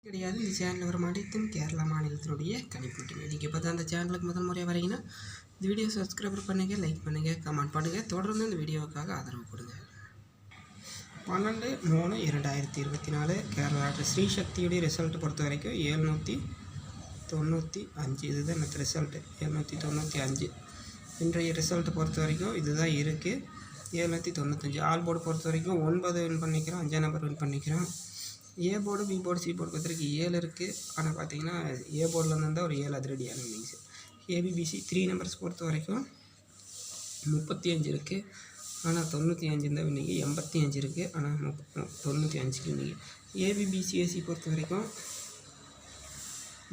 கிடையாது. இந்த சேனலில் வரும் அனைத்தும் கேரளா மாநிலத்தினுடைய கணிப்பீட்டுங்க. நீங்கள் இப்போ தான் அந்த சேனலுக்கு முதல் முறையாக வரீங்கன்னா இந்த வீடியோ சப்ஸ்கிரைப் பண்ணுங்கள், லைக் பண்ணுங்கள், கமெண்ட் பண்ணுங்கள். தொடர்ந்து இந்த வீடியோவுக்காக ஆதரவு கொடுங்க. 12/3/2024 கேரளா ஸ்ரீ சக்தியுடைய ரிசல்ட் பொறுத்த வரைக்கும் 795. இதுதான் இந்த ரிசல்ட்டு 795. இன்றைய ரிசல்ட் பொறுத்த வரைக்கும் இதுதான் இருக்குது. 795. ஆல் போர்டு பொறுத்த வரைக்கும் 9 வின் பண்ணிக்கிறோம், 5 நம்பர் வின் பண்ணிக்கிறோம். A board, B board, C board பொறுத்த வரைக்கும் 7 இருக்குது. ஆனால் பார்த்தீங்கன்னா ஏ போர்டில் இருந்தால் ஒரு 7 அதிரடியான வின்னிங்ஸு. ஏபிபிசி 3 நம்பர்ஸ் பொறுத்த வரைக்கும் 35 இருக்குது. ஆனால் 95 இருந்தால் வின்னிங்கு. 85 இருக்குது. ஆனால் 95 வின்னிங்கு. ஏபிபிசிஏசி பொறுத்த வரைக்கும்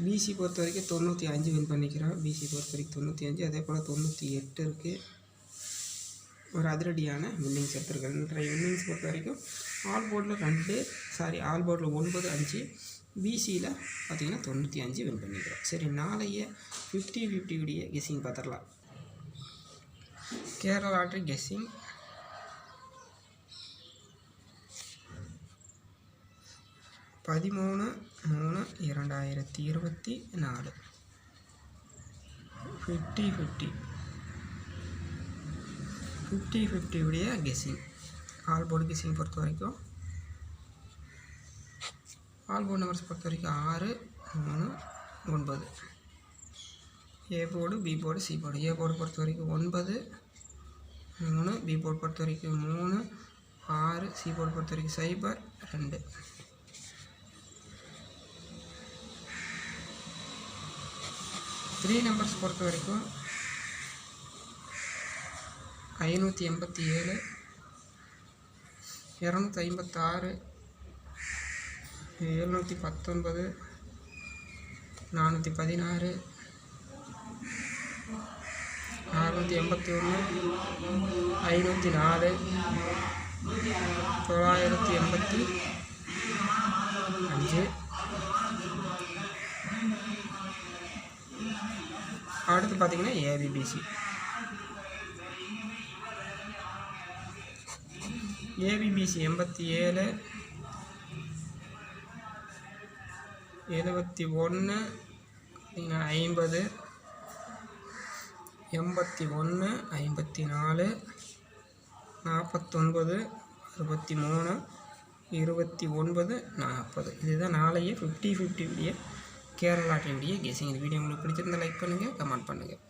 பிசி பொறுத்த வரைக்கும் 95 வின் பண்ணிக்கிறோம். பிசி பொறுத்த வரைக்கும் 95. அதே போல் 98 இருக்குது. ஒரு அதிரடியான வின்னிங்ஸ் எடுத்துருக்காங்க. இன்றைய வின்னிங்ஸ் பொறுத்த வரைக்கும் ஆல் போர்டில் 9, 5. பிசியில் பார்த்திங்கன்னா 95 வின் பண்ணிக்கிறோம். சரி, நாளைய 50-50 உடைய கெஸ்ஸிங் பார்த்துடலாம். கேரளா லாட்ரி கெஸ்ஸிங் 13/3/2024 50-50 உடைய கெஸ்ஸிங். ஆல் போர்டு கெஸ்ஸிங் பொறுத்த வரைக்கும் ஆல் போர்டு நம்பர்ஸ் பொறுத்த வரைக்கும் 6, 3, 9. A board, B board, C board. A board பொறுத்த வரைக்கும் 9, 3. பி போர்டு பொறுத்த வரைக்கும் 3, 6. சி போர்டு பொறுத்த வரைக்கும் 0, 2. த்ரீ நம்பர்ஸ் பொறுத்த வரைக்கும் 587, 256, 719, 416, 681, 504, 985. அடுத்து பார்த்திங்கன்னா ஏபிபிசி. ஏபிபிசி 87, 71, 50, 81, 54, 49, 63, 29, 40. இதுதான் நாளைய 50-50 உடைய கேரளா லாட்டரியுடைய கெஸ்ஸிங். இந்த வீடியோ உங்களுக்கு பிடிச்சிருந்தால் லைக் பண்ணுங்கள், கமெண்ட் பண்ணுங்கள்.